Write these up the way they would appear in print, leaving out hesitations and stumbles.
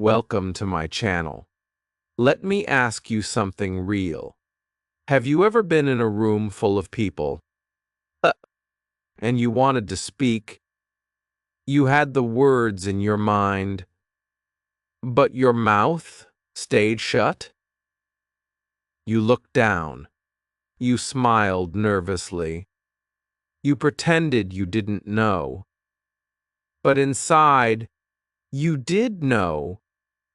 Welcome to my channel. Let me ask you something real. Have you ever been in a room full of people, and you wanted to speak? You had the words in your mind, but your mouth stayed shut? You looked down. You smiled nervously. You pretended you didn't know. But inside, you did know.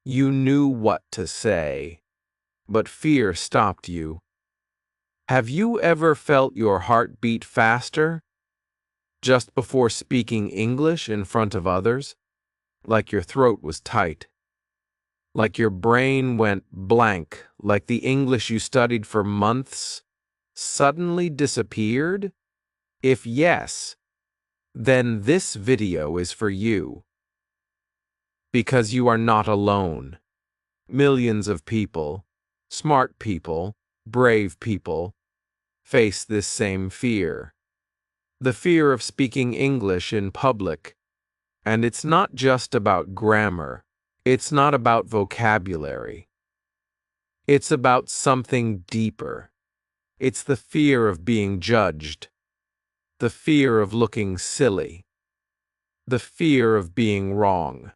You knew what to say, but fear stopped you. Have you ever felt your heart beat faster just before speaking English in front of others? Like your throat was tight, like your brain went blank, like the English you studied for months suddenly disappeared? If yes, then this video is for you. Because you are not alone. Millions of people, smart people, brave people, face this same fear. The fear of speaking English in public. And it's not just about grammar. It's not about vocabulary. It's about something deeper. It's the fear of being judged. The fear of looking silly. The fear of being wrong.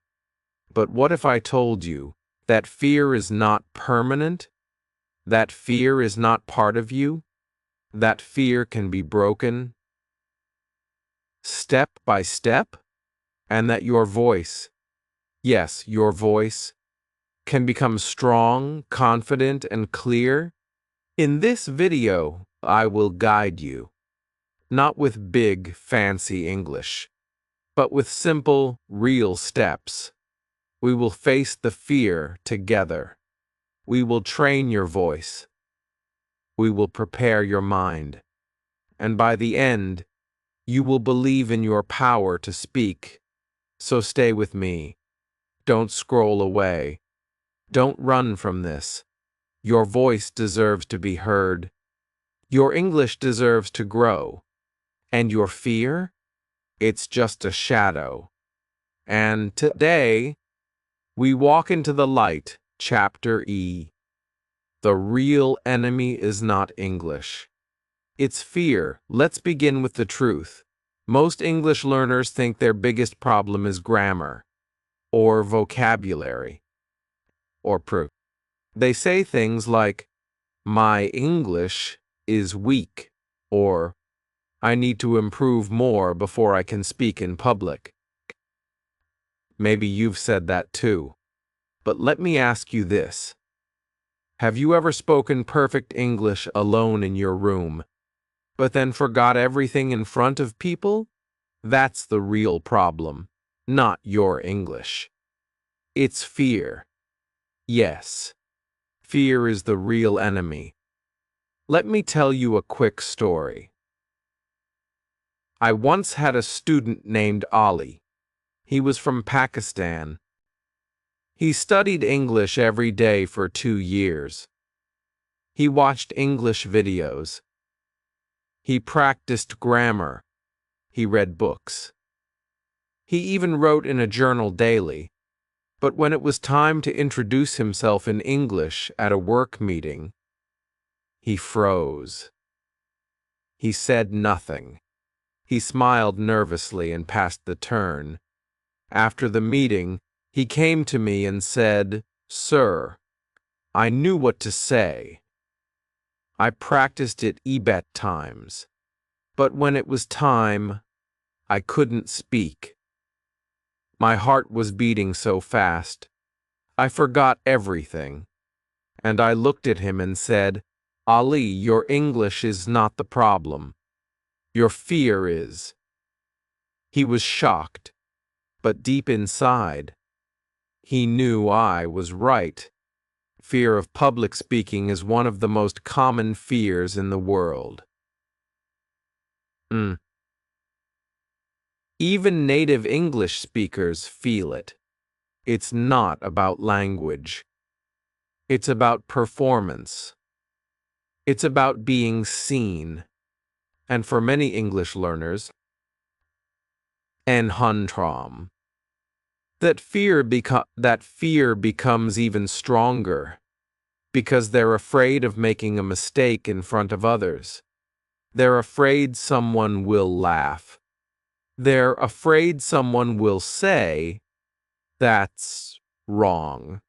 But what if I told you that fear is not permanent? That fear is not part of you? That fear can be broken step by step? And that your voice, yes, your voice, can become strong, confident, and clear? In this video, I will guide you, not with big, fancy English, but with simple, real steps. We will face the fear together. We will train your voice. We will prepare your mind. And by the end, you will believe in your power to speak. So stay with me. Don't scroll away. Don't run from this. Your voice deserves to be heard. Your English deserves to grow. And your fear? It's just a shadow. And today, we walk into the light, Chapter E. The real enemy is not English. It's fear. Let's begin with the truth. Most English learners think their biggest problem is grammar, or vocabulary, or proof. They say things like, "My English is weak," or "I need to improve more before I can speak in public." Maybe you've said that too. But let me ask you this. Have you ever spoken perfect English alone in your room, but then forgot everything in front of people? That's the real problem, not your English. It's fear. Yes, fear is the real enemy. Let me tell you a quick story. I once had a student named Ali. He was from Pakistan. He studied English every day for 2 years. He watched English videos. He practiced grammar. He read books. He even wrote in a journal daily. But when it was time to introduce himself in English at a work meeting, he froze. He said nothing. He smiled nervously and passed the turn. After the meeting, he came to me and said, "Sir, I knew what to say. I practiced it times. But when it was time, I couldn't speak. My heart was beating so fast. I forgot everything." And I looked at him and said, "Ali, your English is not the problem. Your fear is." He was shocked, but deep inside, he knew I was right. Fear of public speaking is one of the most common fears in the world. Even native English speakers feel it. It's not about language. It's about performance. It's about being seen. And for many English learners, en huntrom. That fear becomes even stronger because they're afraid of making a mistake in front of others. They're afraid someone will laugh. They're afraid someone will say, "That's wrong."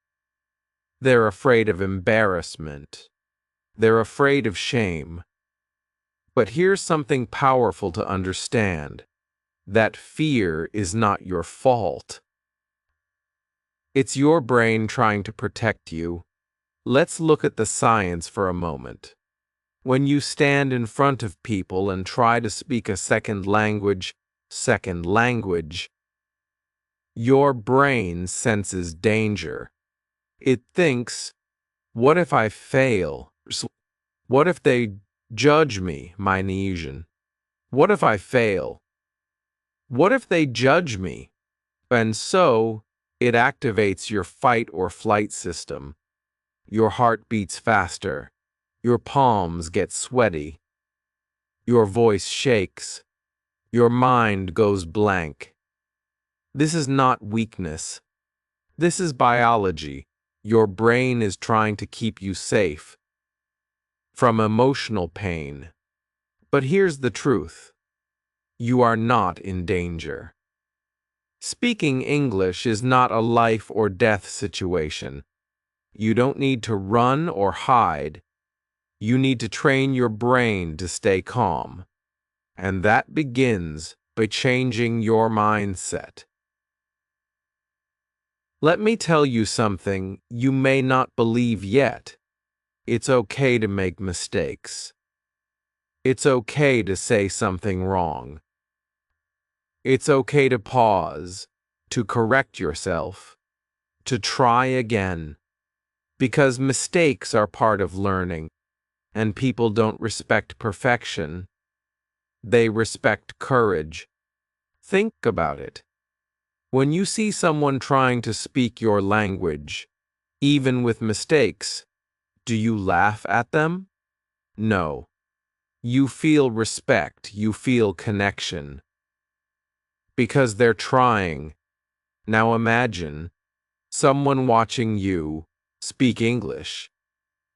They're afraid of embarrassment. They're afraid of shame. But here's something powerful to understand. That fear is not your fault. It's your brain trying to protect you. Let's look at the science for a moment. When you stand in front of people and try to speak a second language, your brain senses danger. It thinks, what if I fail? What if they judge me, meine Asian? What if I fail? What if they judge me? And so, it activates your fight or flight system. Your heart beats faster. Your palms get sweaty. Your voice shakes. Your mind goes blank. This is not weakness. This is biology. Your brain is trying to keep you safe from emotional pain. But here's the truth. You are not in danger. Speaking English is not a life or death situation. You don't need to run or hide. You need to train your brain to stay calm. And that begins by changing your mindset. Let me tell you something you may not believe yet. It's okay to make mistakes. It's okay to say something wrong. It's okay to pause, to correct yourself, to try again. Because mistakes are part of learning, and people don't respect perfection. They respect courage. Think about it. When you see someone trying to speak your language, even with mistakes, do you laugh at them? No. You feel respect, you feel connection. Because they're trying. Now imagine someone watching you speak English,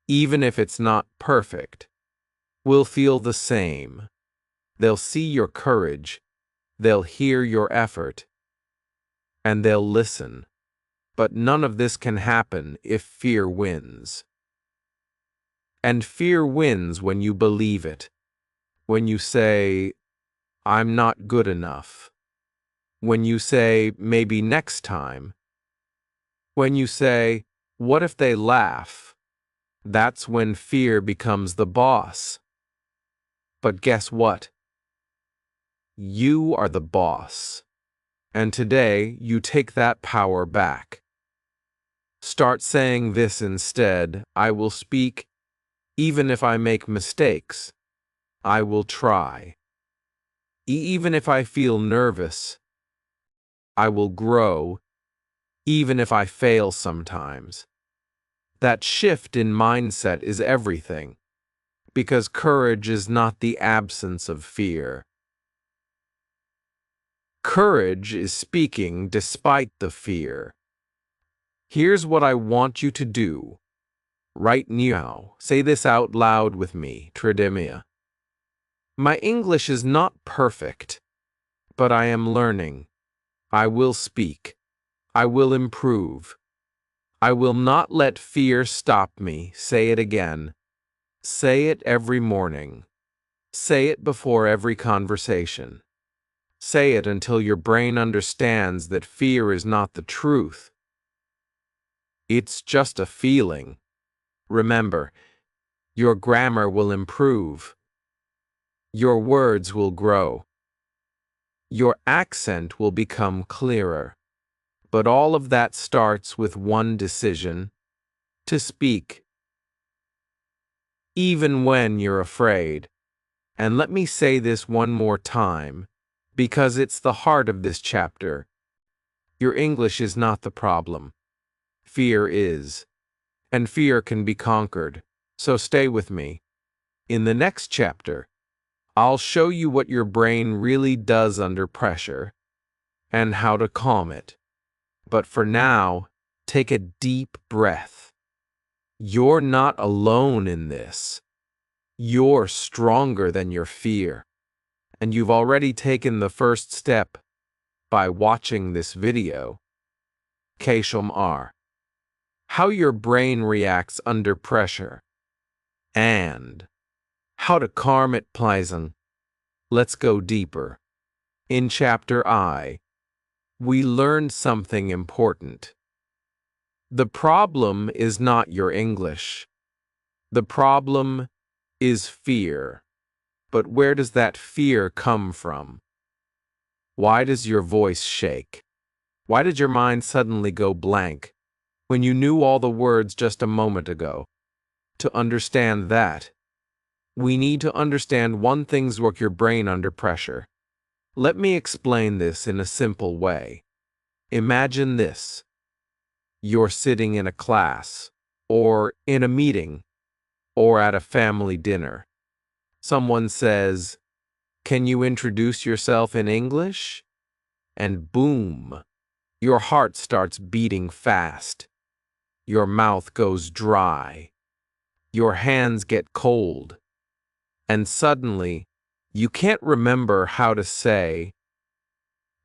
even if it's not perfect, will feel the same. They'll see your courage, they'll hear your effort, and they'll listen. But none of this can happen if fear wins. And fear wins when you believe it. When you say, "I'm not good enough." When you say, "Maybe next time." When you say, "What if they laugh?" That's when fear becomes the boss. But guess what? You are the boss. And today, you take that power back. Start saying this instead: I will speak, even if I make mistakes. I will try. Even if I feel nervous. I will grow, even if I fail sometimes. That shift in mindset is everything, because courage is not the absence of fear. Courage is speaking despite the fear. Here's what I want you to do. Right now, say this out loud with me, Tridemia. My English is not perfect, but I am learning. I will speak. I will improve. I will not let fear stop me. Say it again. Say it every morning. Say it before every conversation. Say it until your brain understands that fear is not the truth. It's just a feeling. Remember, your grammar will improve. Your words will grow. Your accent will become clearer. But all of that starts with one decision: to speak. Even when you're afraid. And let me say this one more time, because it's the heart of this chapter. Your English is not the problem. Fear is. And fear can be conquered. So stay with me. In the next chapter, I'll show you what your brain really does under pressure and how to calm it. But for now, take a deep breath. You're not alone in this. You're stronger than your fear. And you've already taken the first step by watching this video. KSHMR. How your brain reacts under pressure. And how to calm it pleasant. Let's go deeper. In Chapter I, we learned something important. The problem is not your English. The problem is fear. But where does that fear come from? Why does your voice shake? Why did your mind suddenly go blank when you knew all the words just a moment ago? To understand that, we need to understand one thing's work your brain under pressure. Let me explain this in a simple way. Imagine this. You're sitting in a class, or in a meeting, or at a family dinner. Someone says, "Can you introduce yourself in English?" And boom, your heart starts beating fast. Your mouth goes dry. Your hands get cold. And suddenly, you can't remember how to say,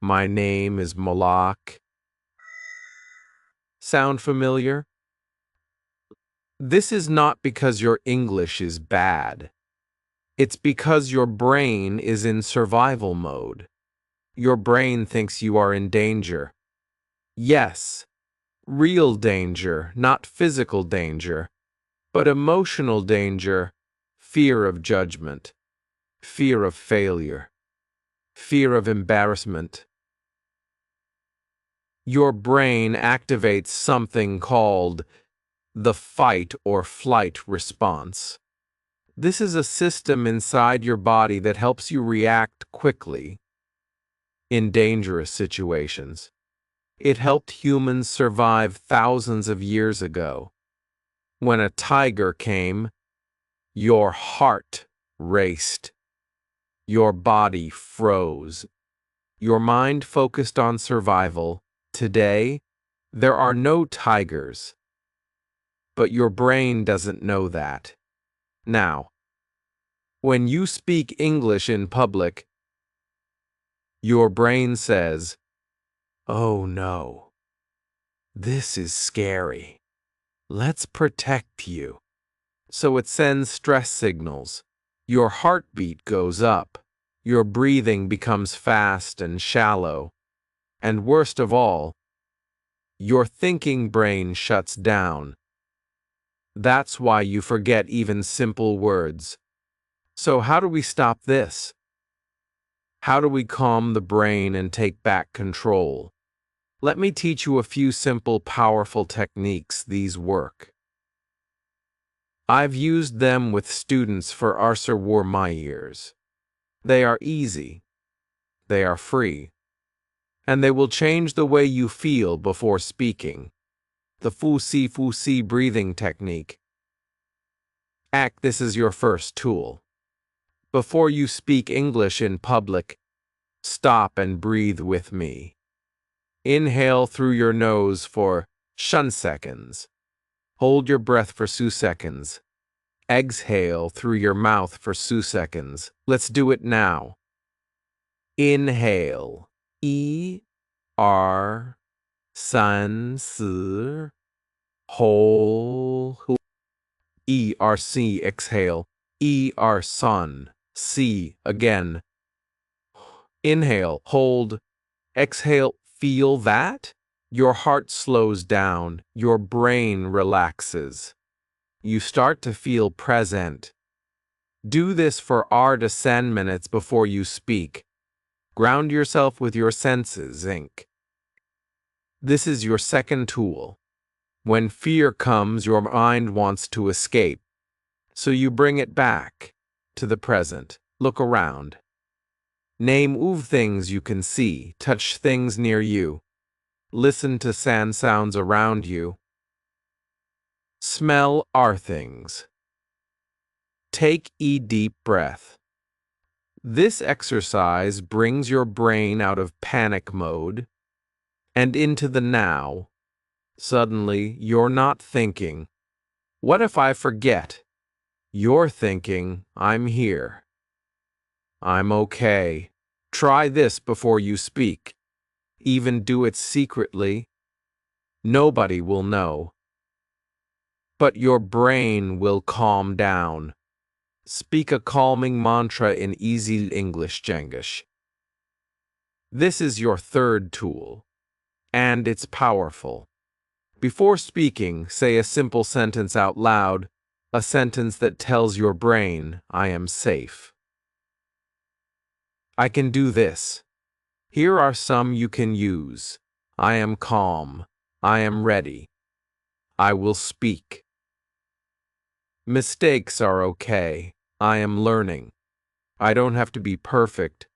"My name is Malak." Sound familiar? This is not because your English is bad. It's because your brain is in survival mode. Your brain thinks you are in danger. Yes, real danger, not physical danger, but emotional danger, fear of judgment, fear of failure, fear of embarrassment. Your brain activates something called the fight or flight response. This is a system inside your body that helps you react quickly in dangerous situations. It helped humans survive thousands of years ago. When a tiger came, your heart raced. Your body froze. Your mind focused on survival. Today, there are no tigers. But your brain doesn't know that. Now, when you speak English in public, your brain says, "Oh no, this is scary. Let's protect you." So it sends stress signals. Your heartbeat goes up. Your breathing becomes fast and shallow. And worst of all, your thinking brain shuts down. That's why you forget even simple words. So how do we stop this? How do we calm the brain and take back control? Let me teach you a few simple, powerful techniques. These work. I've used them with students for Arthur War my years. They are easy, they are free, and they will change the way you feel before speaking. The Fu Si breathing technique. Act this is your first tool. Before you speak English in public, stop and breathe with me. Inhale through your nose for 10 seconds. Hold your breath for 2 seconds. Exhale through your mouth for 2 seconds. Let's do it now. Inhale. E-R Sun Si Hold E-R-C exhale. E-R Sun Si again. Inhale, hold, exhale. Feel that? Your heart slows down, your brain relaxes. You start to feel present. Do this for 8 to 10 minutes before you speak. Ground yourself with your senses, Inc. This is your second tool. When fear comes, your mind wants to escape. So you bring it back to the present. Look around. Name things you can see, touch things near you. Listen to sounds around you. Smell things. Take a deep breath. This exercise brings your brain out of panic mode and into the now. Suddenly, you're not thinking, "What if I forget?" You're thinking, "I'm here. I'm okay." Try this before you speak. Even do it secretly. Nobody will know. But your brain will calm down. Speak a calming mantra in easy English Jengish. This is your third tool, and it's powerful. Before speaking, say a simple sentence out loud, a sentence that tells your brain, "I am safe. I can do this." Here are some you can use. I am calm. I am ready. I will speak. Mistakes are okay. I am learning. I don't have to be perfect.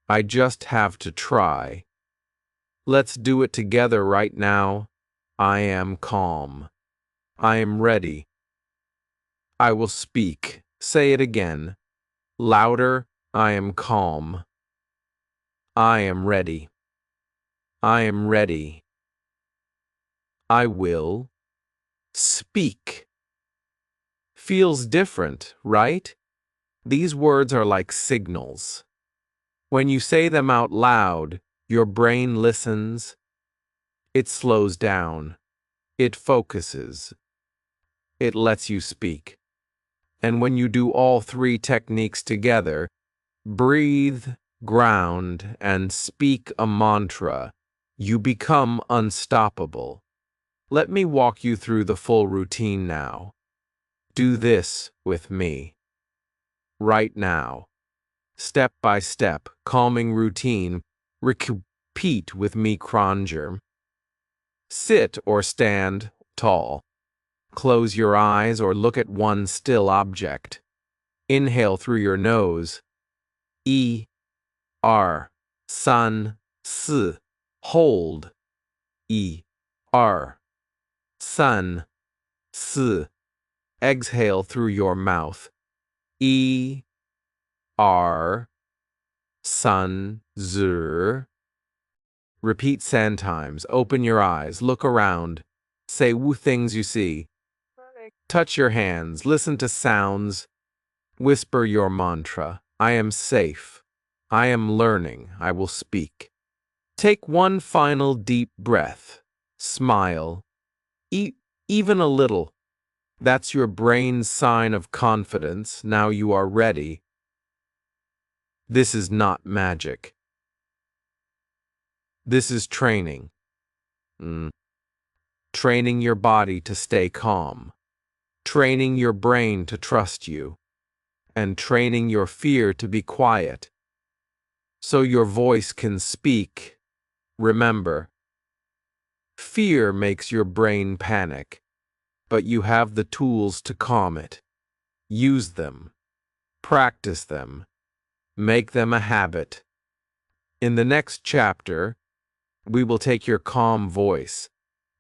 I just have to try. Let's do it together right now. I am calm. I am ready. I will speak. Say it again. Louder. I am calm. I am ready. I am ready. I will speak. Feels different, right? These words are like signals. When you say them out loud, your brain listens. It slows down. It focuses. It lets you speak. And when you do all three techniques together, breathe, ground, and speak a mantra, you become unstoppable. Let me walk you through the full routine now. Do this with me. Right now. Step by step, calming routine. Repeat with me, Cronger. Sit or stand tall. Close your eyes or look at one still object. Inhale through your nose. E, R, sun, S. Hold. E, R, sun, S. Exhale through your mouth. E, R, sun, Z. Repeat sand times. Open your eyes. Look around. Say woo things you see. Touch your hands. Listen to sounds. Whisper your mantra. I am safe. I am learning. I will speak. Take one final deep breath. Smile. Even a little. That's your brain's sign of confidence. Now you are ready. This is not magic. This is training. Training your body to stay calm. Training your brain to trust you. And training your fear to be quiet. So your voice can speak. Remember, fear makes your brain panic, but you have the tools to calm it. Use them. Practice them. Make them a habit. In the next chapter, we will take your calm voice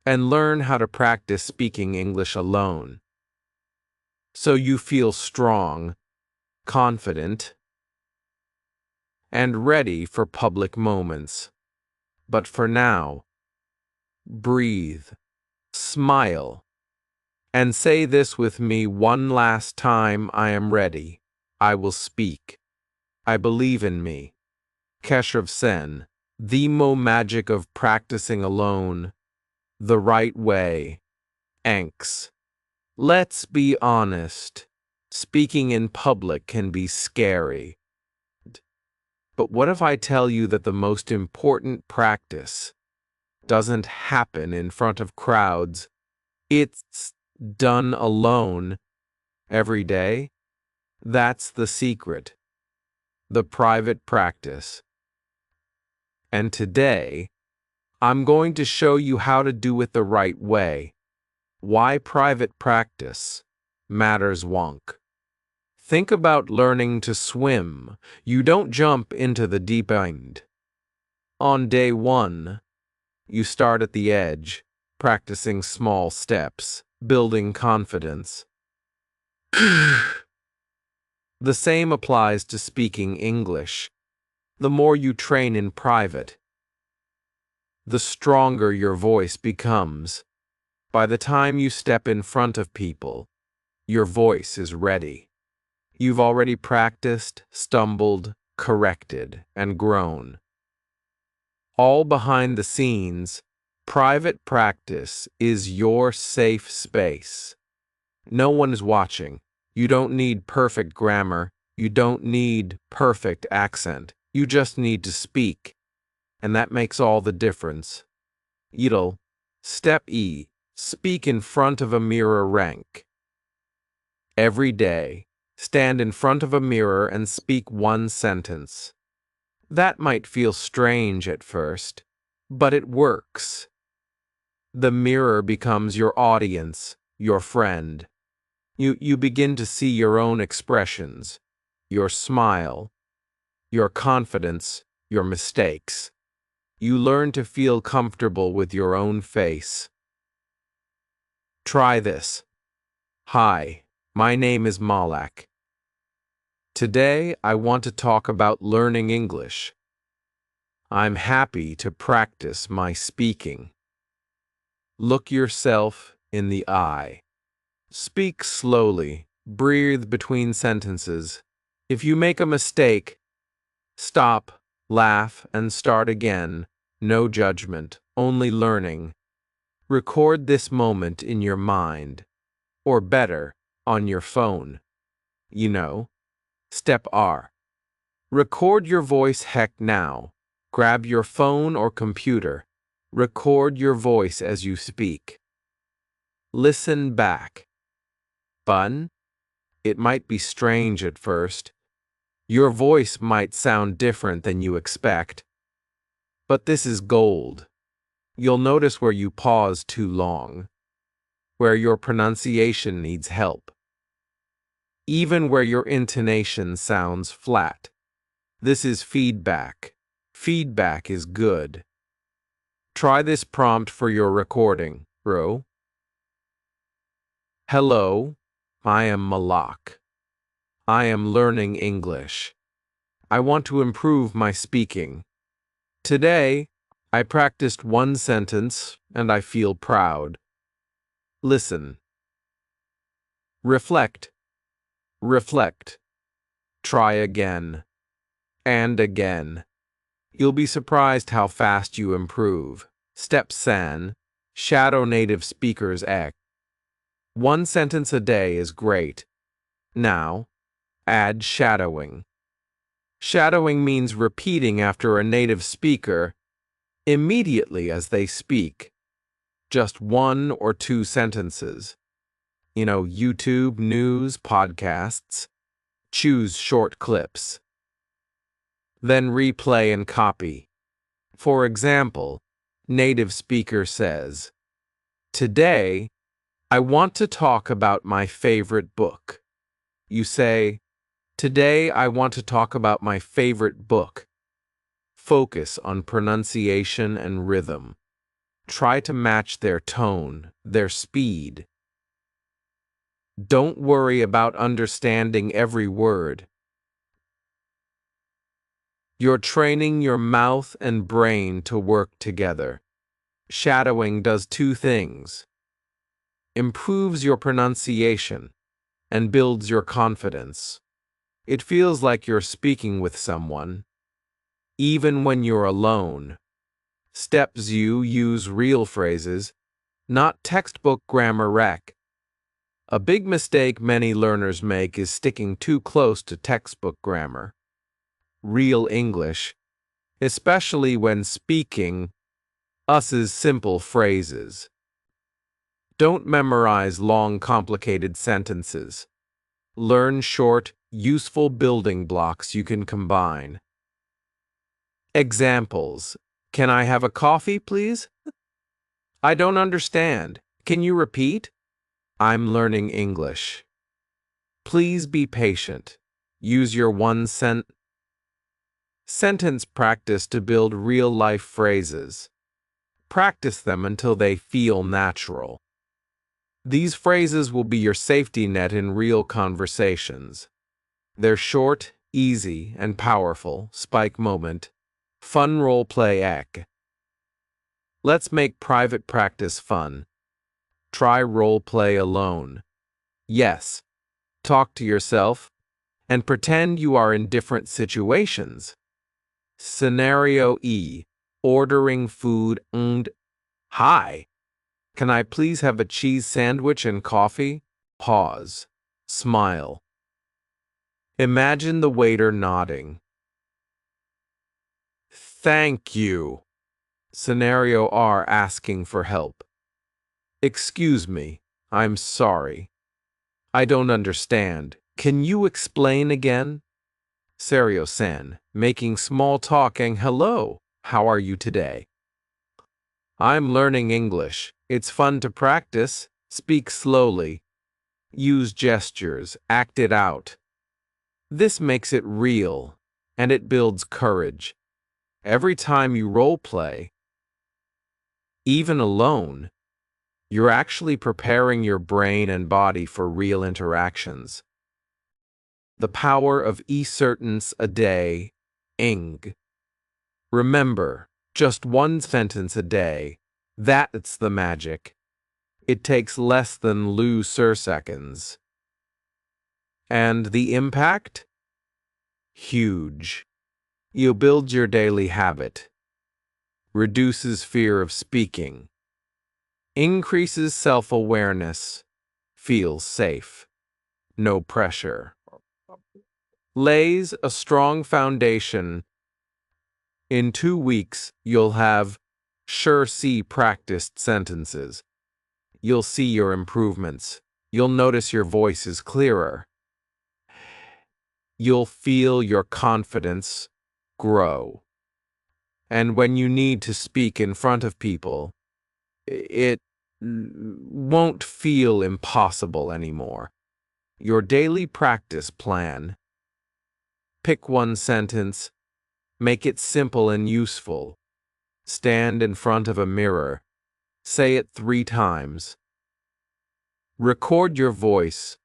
and learn how to practice speaking English alone. So you feel strong, confident, and ready for public moments. But for now, breathe, smile, and say this with me one last time. I am ready. I will speak. I believe in me. Keshav Sen, the magic of practicing alone, the right way. Anks. Let's be honest. Speaking in public can be scary. But what if I tell you that the most important practice doesn't happen in front of crowds? It's done alone every day? That's the secret. The private practice. And today, I'm going to show you how to do it the right way. Why private practice matters wonk. Think about learning to swim. You don't jump into the deep end. On day 1, you start at the edge, practicing small steps, building confidence. The same applies to speaking English. The more you train in private, the stronger your voice becomes. By the time you step in front of people, your voice is ready. You've already practiced, stumbled, corrected, and grown. All behind the scenes, private practice is your safe space. No one is watching. You don't need perfect grammar. You don't need perfect accent. You just need to speak. And that makes all the difference. Idle. Step E. Speak in front of a mirror rank. Every day, stand in front of a mirror and speak one sentence. That might feel strange at first, but it works. The mirror becomes your audience, your friend. You begin to see your own expressions, your smile, your confidence, your mistakes. You learn to feel comfortable with your own face. Try this. Hi, my name is Malak. Today, I want to talk about learning English. I'm happy to practice my speaking. Look yourself in the eye. Speak slowly. Breathe between sentences. If you make a mistake, stop, laugh, and start again. No judgment, only learning. Record this moment in your mind, or better, on your phone. Step R. Record your voice heck now. Grab your phone or computer. Record your voice as you speak. Listen back. Bun? It might be strange at first. Your voice might sound different than you expect. But this is gold. You'll notice where you pause too long, where your pronunciation needs help, even where your intonation sounds flat. This is feedback. Feedback is good. Try this prompt for your recording, bro. Hello, I am Malak. I am learning English. I want to improve my speaking. Today, I practiced one sentence and I feel proud. Listen. Reflect. Reflect. Try again. And again. You'll be surprised how fast you improve. Step San. Shadow native speakers act. One sentence a day is great. Now, add shadowing. Shadowing means repeating after a native speaker immediately as they speak. Just one or two sentences. YouTube, news, podcasts. Choose short clips. Then replay and copy. For example, native speaker says, "Today, I want to talk about my favorite book." You say, "Today, I want to talk about my favorite book." Focus on pronunciation and rhythm. Try to match their tone, their speed. Don't worry about understanding every word. You're training your mouth and brain to work together. Shadowing does two things: improves your pronunciation and builds your confidence. It feels like you're speaking with someone, even when you're alone. Steps: you use real phrases, not textbook grammar rec. A big mistake many learners make is sticking too close to textbook grammar. Real English, especially when speaking, uses simple phrases. Don't memorize long, complicated sentences. Learn short, useful building blocks you can combine. Examples: Can I have a coffee, please? I don't understand. Can you repeat? I'm learning English. Please be patient. Use your sentence practice to build real-life phrases. Practice them until they feel natural. These phrases will be your safety net in real conversations. They're short, easy, and powerful. Spike moment. Fun role play ec. Let's make private practice fun. Try role play alone. Yes, talk to yourself and pretend you are in different situations. Scenario E. Ordering food and hi. Can I please have a cheese sandwich and coffee? Pause. Smile. Imagine the waiter nodding. Thank you. Scenario R. Asking for help. Excuse me, I'm sorry. I don't understand. Can you explain again? Serio-san, making small talk and hello, how are you today? I'm learning English. It's fun to practice. Speak slowly. Use gestures. Act it out. This makes it real, and it builds courage. Every time you role play, even alone, you're actually preparing your brain and body for real interactions. The power of e-sentence a day, ing. Remember, just one sentence a day. That's the magic. It takes less than seconds. And the impact? Huge. You build your daily habit. Reduces fear of speaking. Increases self-awareness. Feels safe. No pressure. Lays a strong foundation. In 2 weeks, you'll have see practiced sentences. You'll see your improvements. You'll notice your voice is clearer. You'll feel your confidence grow. And when you need to speak in front of people, it won't feel impossible anymore. Your daily practice plan. Pick one sentence. Make it simple and useful. Stand in front of a mirror. Say it 3 times. Record your voice.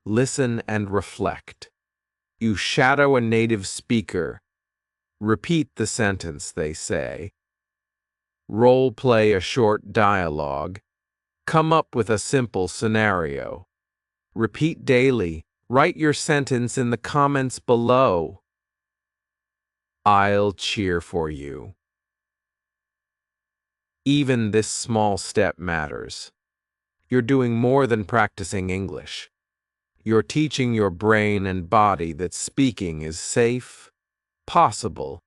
Listen and reflect. You shadow a native speaker. Repeat the sentence they say. Role play a short dialogue. Come up with a simple scenario. Repeat daily. Write your sentence in the comments below. I'll cheer for you. Even this small step matters. You're doing more than practicing English. You're teaching your brain and body that speaking is safe, possible,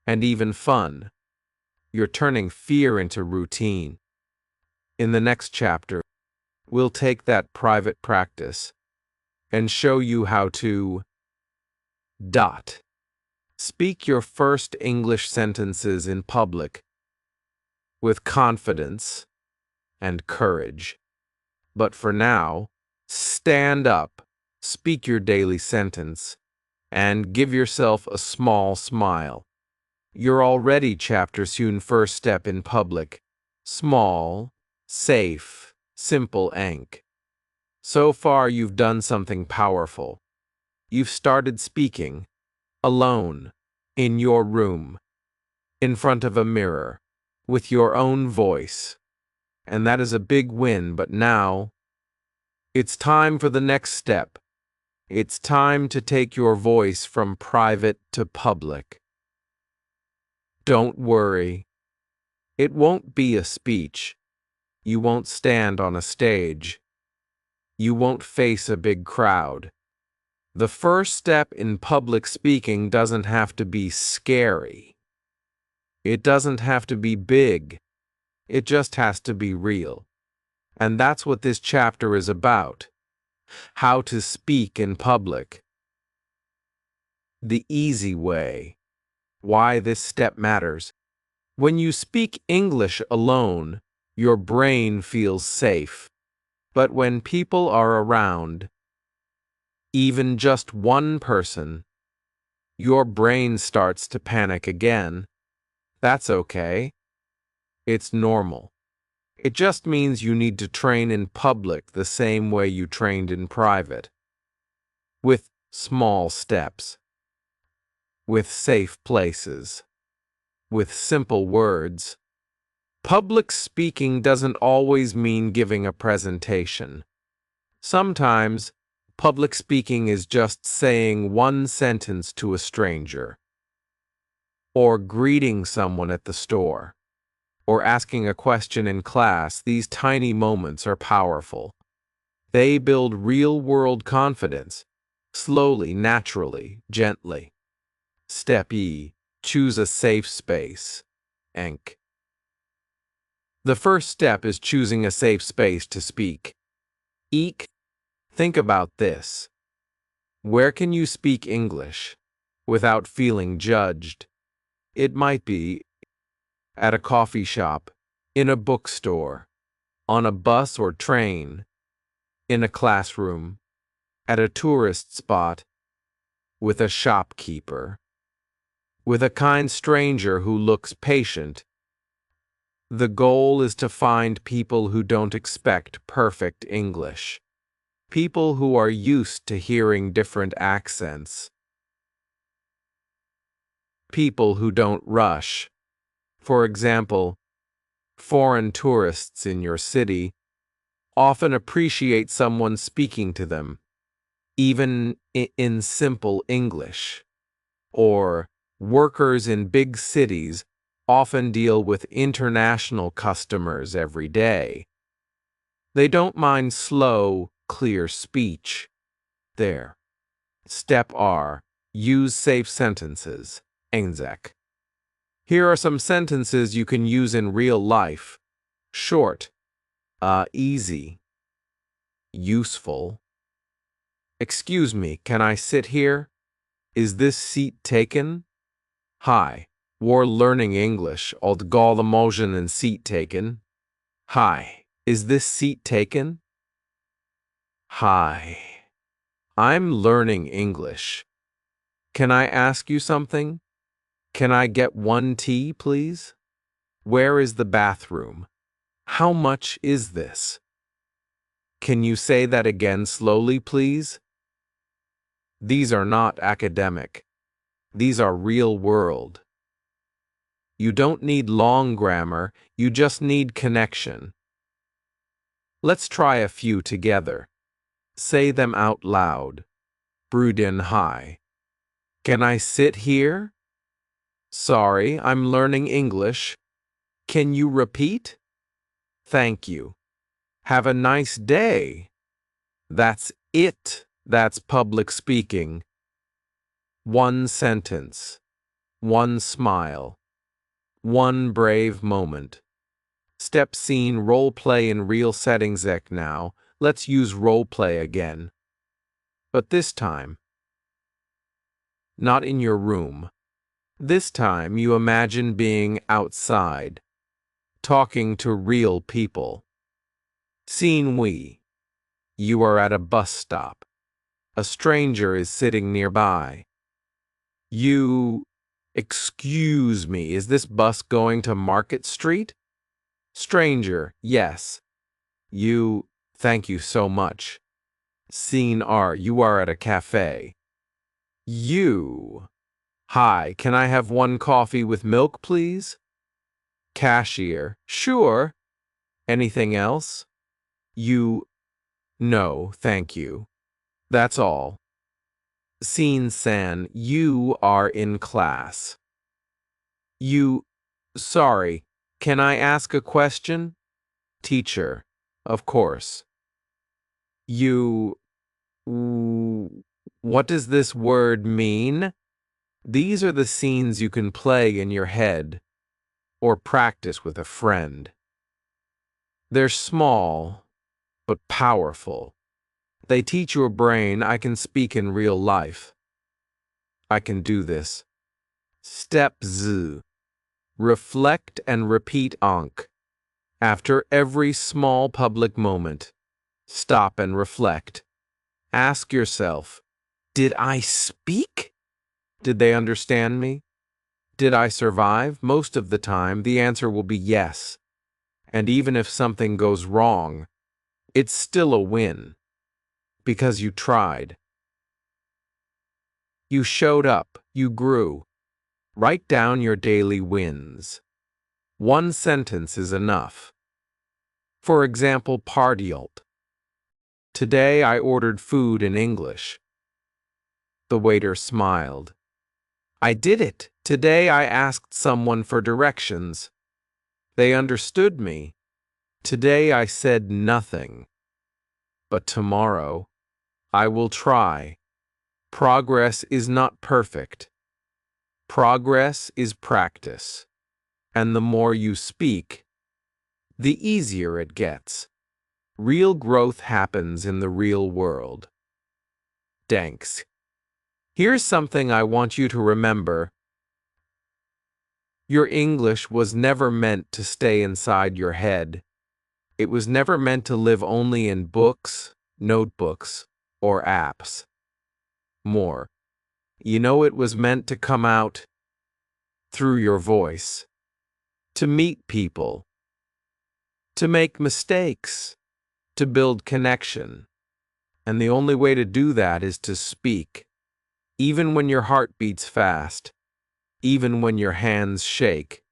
and even fun. You're turning fear into routine. In the next chapter, we'll take that private practice and show you how to speak your first English sentences in public with confidence and courage. But for now, stand up, speak your daily sentence, and give yourself a small smile. You're already chapter soon first step in public. Small, safe, simple ink. So far you've done something powerful. You've started speaking, alone, in your room, in front of a mirror, with your own voice. And that is a big win, but now, it's time for the next step. It's time to take your voice from private to public. Don't worry. It won't be a speech. You won't stand on a stage. You won't face a big crowd. The first step in public speaking doesn't have to be scary. It doesn't have to be big. It just has to be real. And that's what this chapter is about. How to speak in public. The easy way. Why this step matters. When you speak English alone, your brain feels safe. But when people are around, even just one person, your brain starts to panic again. That's okay. It's normal. It just means you need to train in public the same way you trained in private. With small steps. With safe places. With simple words. Public speaking doesn't always mean giving a presentation. Sometimes, public speaking is just saying one sentence to a stranger, or greeting someone at the store, or asking a question in class. These tiny moments are powerful. They build real-world confidence, slowly, naturally, gently. Step E. Choose a safe space. Enk. The first step is choosing a safe space to speak. Eek. Think about this. Where can you speak English without feeling judged? It might be at a coffee shop, in a bookstore, on a bus or train, in a classroom, at a tourist spot, with a shopkeeper, with a kind stranger who looks patient. The goal is to find people who don't expect perfect English, people who are used to hearing different accents, people who don't rush. For example, foreign tourists in your city often appreciate someone speaking to them, even in simple English. Or workers in big cities often deal with international customers every day. They don't mind slow, clear speech. There. Step R. Use safe sentences. Einzek. Here are some sentences you can use in real life. Short. Easy. Useful. Excuse me, can I sit here? Is this seat taken? Hi. We're learning English. Old Gallimogen and seat taken. Hi. Is this seat taken? Hi. I'm learning English. Can I ask you something? Can I get one tea, please? Where is the bathroom? How much is this? Can you say that again slowly, please? These are not academic. These are real world. You don't need long grammar, you just need connection. Let's try a few together. Say them out loud. Bruden hi. Can I sit here? Sorry, I'm learning English. Can you repeat? Thank you. Have a nice day. That's it. That's public speaking. One sentence. One smile. One brave moment. Step scene role play in real settings. Now, let's use role play again. But this time, not in your room. This time you imagine being outside, talking to real people. Scene we. You are at a bus stop. A stranger is sitting nearby. You, excuse me, is this bus going to Market Street? Stranger, yes. You, thank you so much. Scene R, you are at a cafe. You, hi, can I have one coffee with milk, please? Cashier, sure. Anything else? You, no, thank you. That's all. Scene San, you are in class. You, sorry, can I ask a question? Teacher, of course. You, what does this word mean? These are the scenes you can play in your head or practice with a friend. They're small, but powerful. They teach your brain I can speak in real life. I can do this. Step Z. Reflect and repeat Ankh. After every small public moment, stop and reflect. Ask yourself, did I speak? Did they understand me? Did I survive? Most of the time, the answer will be yes. And even if something goes wrong, it's still a win. Because you tried. You showed up. You grew. Write down your daily wins. One sentence is enough. For example, partialt. Today I ordered food in English. The waiter smiled. I did it. Today I asked someone for directions. They understood me. Today I said nothing. But tomorrow I will try. Progress is not perfect. Progress is practice. And the more you speak, the easier it gets. Real growth happens in the real world. Thanks. Here's something I want you to remember. Your English was never meant to stay inside your head. It was never meant to live only in books, notebooks, or apps. More. It was meant to come out through your voice, to meet people, to make mistakes, to build connection. And the only way to do that is to speak, even when your heart beats fast, even when your hands shake,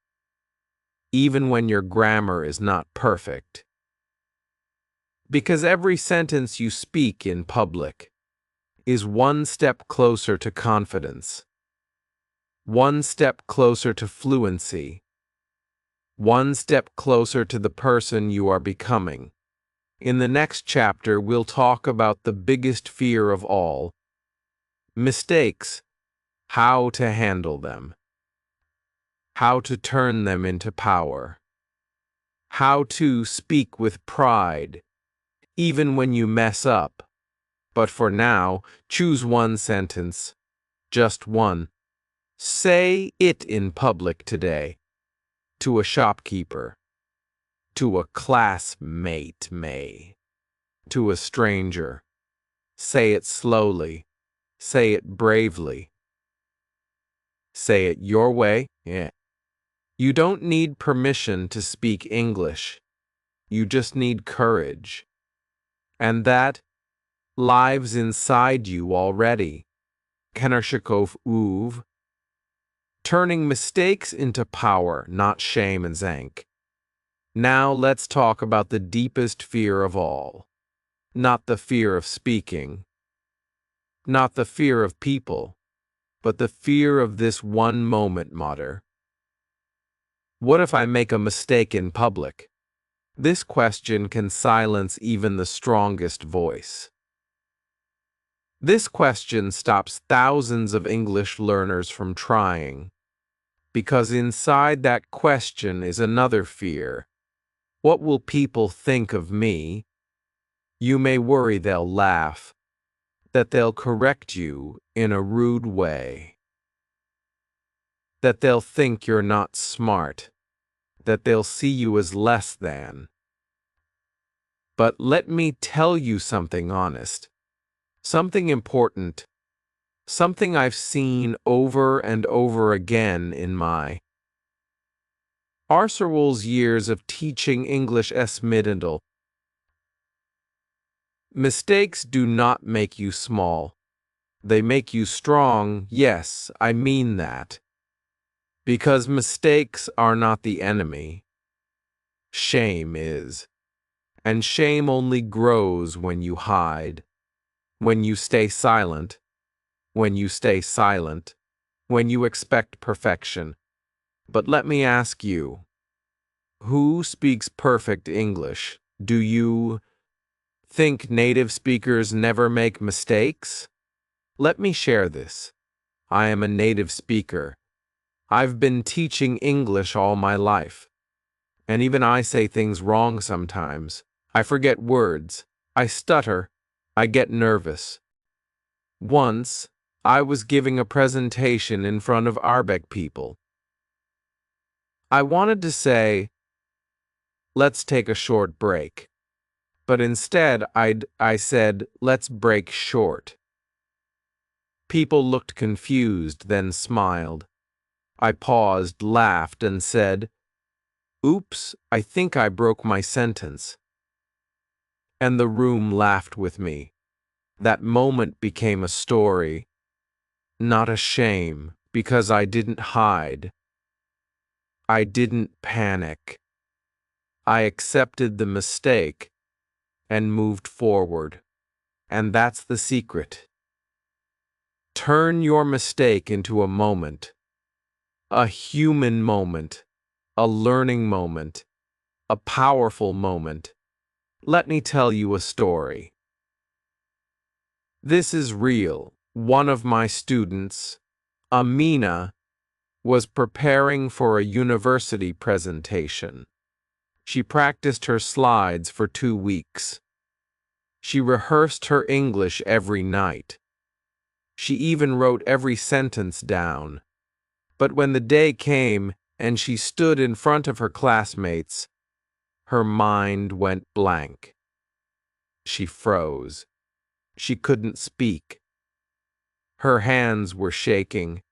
even when your grammar is not perfect. Because every sentence you speak in public is one step closer to confidence, one step closer to fluency, one step closer to the person you are becoming. In the next chapter, we'll talk about the biggest fear of all, mistakes, how to handle them, how to turn them into power, how to speak with pride, even when you mess up. But for now, choose one sentence, just one. Say it in public today, to a shopkeeper, to a classmate, to a stranger. Say it slowly, say it bravely. Say it your way. Yeah. You don't need permission to speak English. You just need courage. And that lives inside you already. Kennershikov uv. Turning mistakes into power, not shame and zank. Now let's talk about the deepest fear of all. Not the fear of speaking, not the fear of people, but the fear of this one moment, Mater. What if I make a mistake in public? This question can silence even the strongest voice. This question stops thousands of English learners from trying, because inside that question is another fear. What will people think of me? You may worry they'll laugh, that they'll correct you in a rude way, that they'll think you're not smart, that they'll see you as less than. But let me tell you something honest, something important, something I've seen over and over again in my Arserwol's years of teaching English Middendal. Mistakes do not make you small. They make you strong. Yes, I mean that. Because mistakes are not the enemy. Shame is. And shame only grows when you hide, when you stay silent, when you stay silent, when you expect perfection. But let me ask you, who speaks perfect English? Do you think native speakers never make mistakes? Let me share this. I am a native speaker. I've been teaching English all my life. And even I say things wrong sometimes. I forget words. I stutter. I get nervous. Once, I was giving a presentation in front of Arbeck people. I wanted to say, let's take a short break. But instead, I said, let's break short. People looked confused, then smiled. I paused, laughed, and said, oops, I think I broke my sentence. And the room laughed with me. That moment became a story, not a shame, because I didn't hide. I didn't panic. I accepted the mistake and moved forward. And that's the secret. Turn your mistake into a moment, a human moment, a learning moment, a powerful moment. Let me tell you a story. This is real. One of my students, Amina, was preparing for a university presentation. She practiced her slides for 2 weeks. She rehearsed her English every night. She even wrote every sentence down. But when the day came and she stood in front of her classmates, her mind went blank. She froze. She couldn't speak. Her hands were shaking.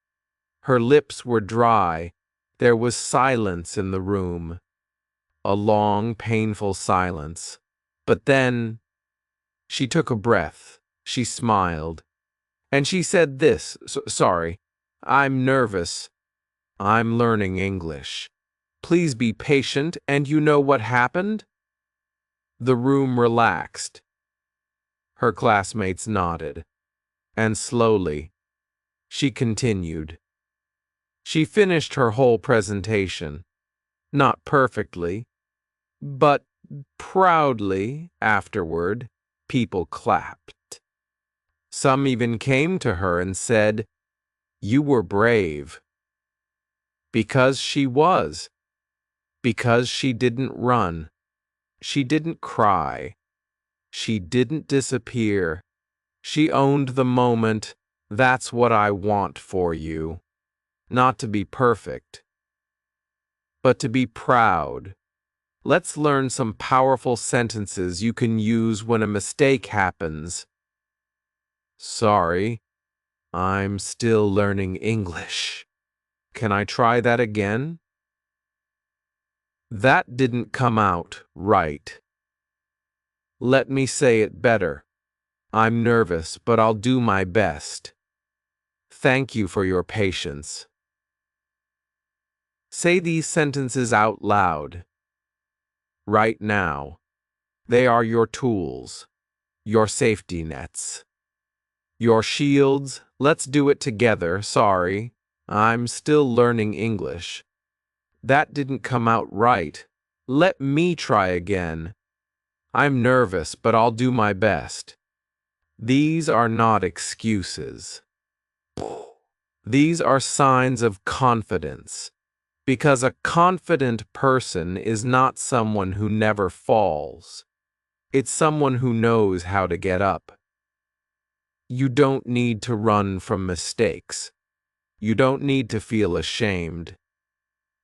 Her lips were dry. There was silence in the room. A long, painful silence. But then she took a breath. She smiled. And she said this, sorry, I'm nervous. I'm learning English. Please be patient, and you know what happened? The room relaxed. Her classmates nodded. And slowly, she continued. She finished her whole presentation. Not perfectly, but proudly afterward. People clapped. Some even came to her and said, "You were brave." Because she was. Because she didn't run. She didn't cry. She didn't disappear. She owned the moment. That's what I want for you. Not to be perfect, but to be proud. Let's learn some powerful sentences you can use when a mistake happens. Sorry, I'm still learning English. Can I try that again? That didn't come out right. Let me say it better. I'm nervous, but I'll do my best. Thank you for your patience. Say these sentences out loud. Right now. They are your tools, your safety nets, your shields. Let's do it together. Sorry, I'm still learning English. That didn't come out right. Let me try again. I'm nervous, but I'll do my best. These are not excuses. These are signs of confidence, because a confident person is not someone who never falls. It's someone who knows how to get up. You don't need to run from mistakes. You don't need to feel ashamed.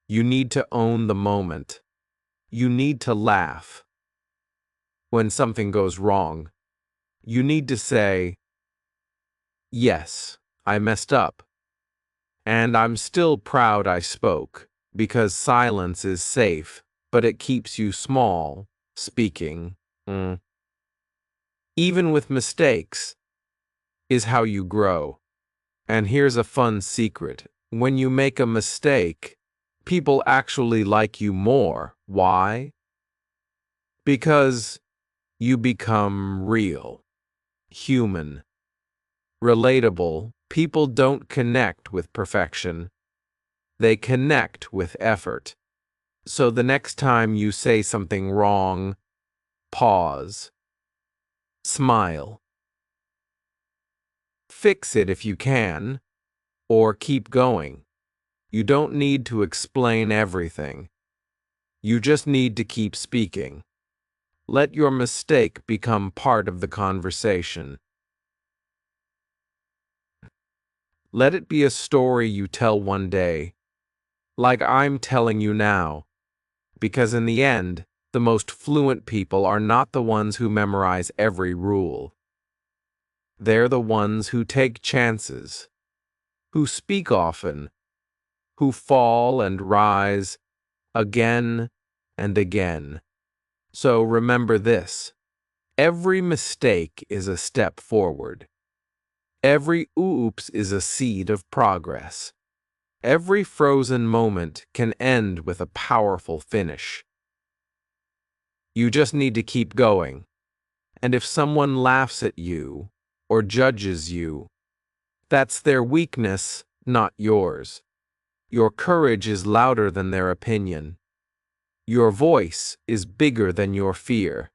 You need to own the moment. You need to laugh. When something goes wrong, you need to say, "Yes, I messed up. And I'm still proud I spoke, because silence is safe, but it keeps you small, speaking, even with mistakes, is how you grow." And here's a fun secret. When you make a mistake, people actually like you more. Why? Because you become real, human, relatable. People don't connect with perfection. They connect with effort. So the next time you say something wrong, pause, smile, fix it if you can, or keep going. You don't need to explain everything. You just need to keep speaking. Let your mistake become part of the conversation. Let it be a story you tell one day, like I'm telling you now, because in the end, the most fluent people are not the ones who memorize every rule. They're the ones who take chances, who speak often, who fall and rise again and again. So remember this. Every mistake is a step forward. Every oops is a seed of progress. every frozen moment can end with a powerful finish. You just need to keep going. And if someone laughs at you or judges you, that's their weakness, not yours. Your courage is louder than their opinion. Your voice is bigger than your fear.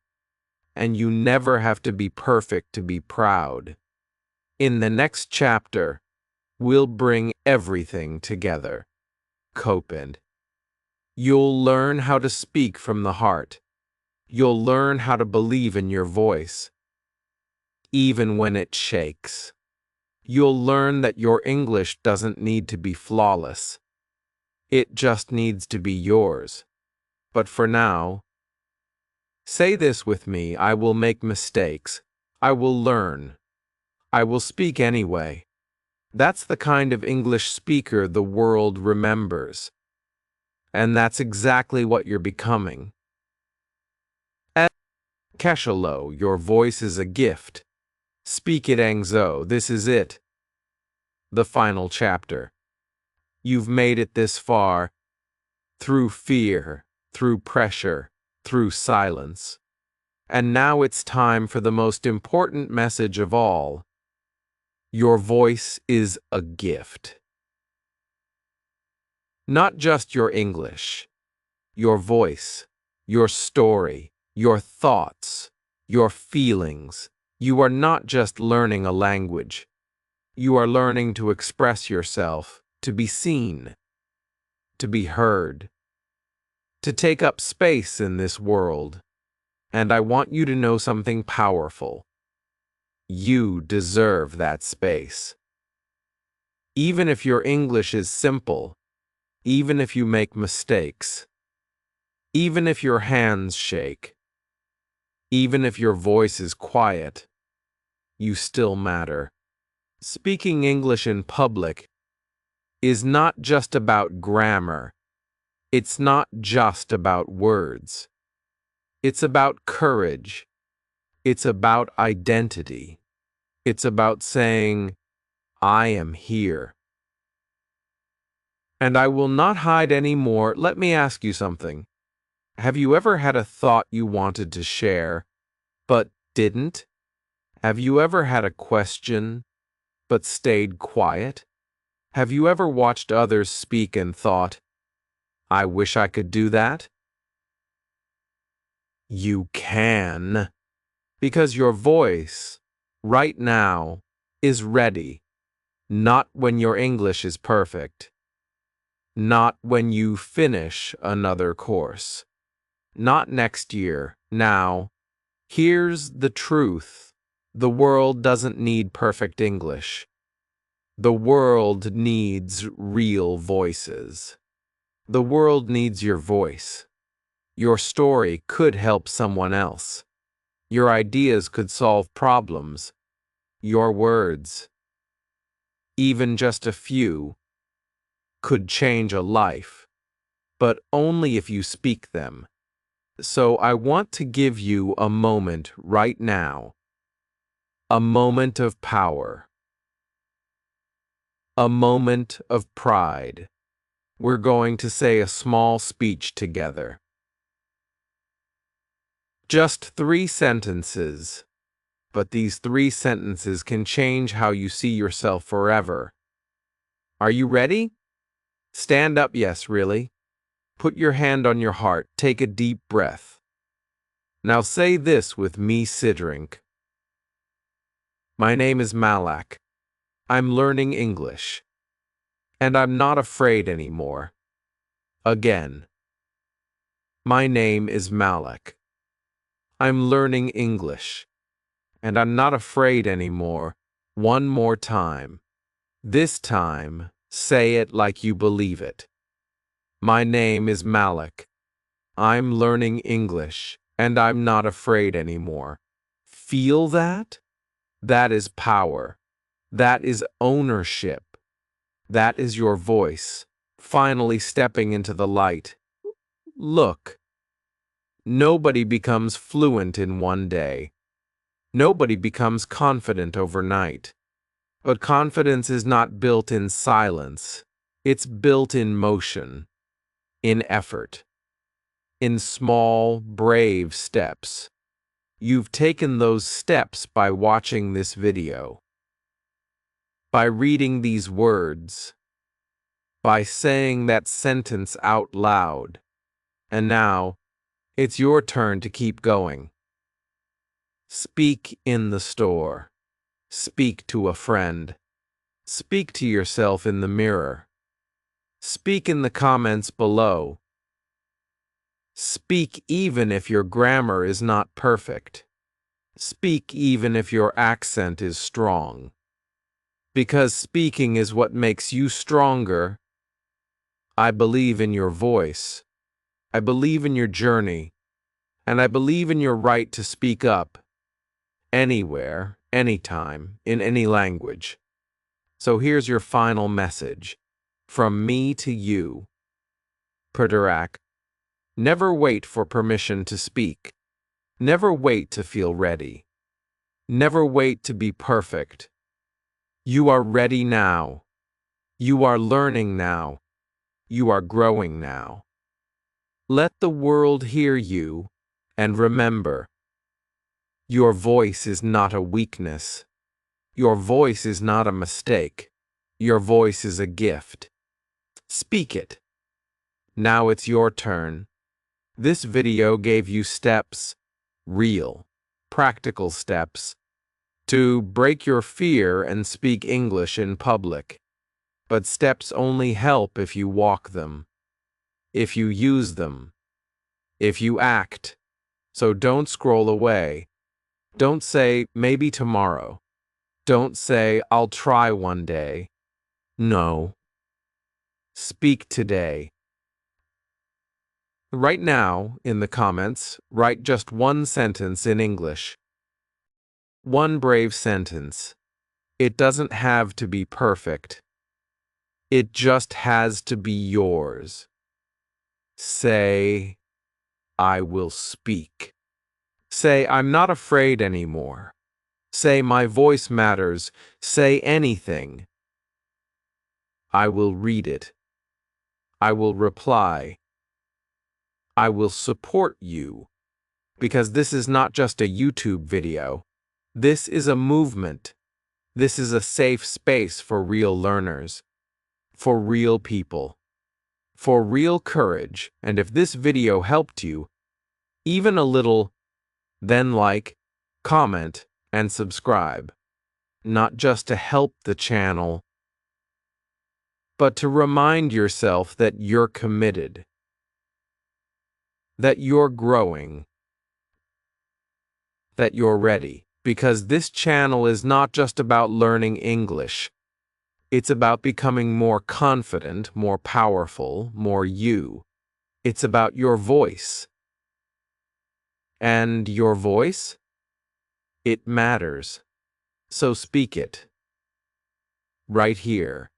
And you never have to be perfect to be proud. In the next chapter, we'll bring everything together. Copend. You'll learn how to speak from the heart. You'll learn how to believe in your voice, even when it shakes. You'll learn that your English doesn't need to be flawless. It just needs to be yours. But for now, say this with me: I will make mistakes. I will learn. I will speak anyway. That's the kind of English speaker the world remembers. And that's exactly what you're becoming. Keshalo, your voice is a gift. Speak it Angzo, this is it. The final chapter. You've made it this far, through fear, through pressure, through silence. And now it's time for the most important message of all. Your voice is a gift. Not just your English, your voice, your story, your thoughts, your feelings. You are not just learning a language. You are learning to express yourself, to be seen, to be heard, to take up space in this world. And I want you to know something powerful. You deserve that space. Even if your English is simple, even if you make mistakes, even if your hands shake, even if your voice is quiet, you still matter. Speaking English in public is not just about grammar. It's not just about words. It's about courage. It's about identity. It's about saying, I am here. And I will not hide anymore. Let me ask you something. Have you ever had a thought you wanted to share, but didn't? Have you ever had a question, but stayed quiet? Have you ever watched others speak and thought, I wish I could do that? You can, because your voice, right now, is ready. Not when your English is perfect. Not when you finish another course. Not next year. Now, here's the truth. The world doesn't need perfect English. The world needs real voices. The world needs your voice. Your story could help someone else. Your ideas could solve problems. Your words, even just a few, could change a life, but only if you speak them. So I want to give you a moment right now, a moment of power, a moment of pride. We're going to say a small speech together. Just 3 sentences, but these 3 sentences can change how you see yourself forever. Are you ready? Stand up, yes, really. Put your hand on your heart, take a deep breath. Now say this with me, Sidrink. My name is Malak. I'm learning English. And I'm not afraid anymore. Again. My name is Malak. I'm learning English. And I'm not afraid anymore. One more time. This time, say it like you believe it. My name is Malak. I'm learning English, and I'm not afraid anymore. Feel that? That is power. That is ownership. That is your voice, finally stepping into the light. Look. Nobody becomes fluent in one day. Nobody becomes confident overnight. But confidence is not built in silence. It's built in motion, in effort, in small, brave steps. You've taken those steps by watching this video, by reading these words, by saying that sentence out loud. And now, it's your turn to keep going. Speak in the store. Speak to a friend. Speak to yourself in the mirror. Speak in the comments below. Speak even if your grammar is not perfect. Speak even if your accent is strong. Because speaking is what makes you stronger. I believe in your voice. I believe in your journey. And I believe in your right to speak up. Anywhere, anytime, in any language. So here's your final message. From me to you. Perdurak. Never wait for permission to speak. Never wait to feel ready. Never wait to be perfect. You are ready now. You are learning now. You are growing now. Let the world hear you, and remember, your voice is not a weakness. Your voice is not a mistake. Your voice is a gift. Speak it. Now it's your turn. This video gave you steps, real, practical steps, to break your fear and speak English in public. But steps only help if you walk them, if you use them, if you act. So don't scroll away. Don't say, maybe tomorrow. Don't say, I'll try one day. No. Speak today. Right now, in the comments, write just one sentence in English. One brave sentence. It doesn't have to be perfect. It just has to be yours. Say, I will speak. Say, I'm not afraid anymore. Say, my voice matters. Say anything. I will read it. I will reply. I will support you. Because this is not just a YouTube video. This is a movement. This is a safe space for real learners, for real people, for real courage. And if this video helped you, even a little, then like, comment, and subscribe. Not just to help the channel, but to remind yourself that you're committed, that you're growing, that you're ready. Because this channel is not just about learning English. It's about becoming more confident, more powerful, more you. It's about your voice. And your voice? It matters. So speak it. Right here.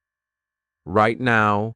Right now.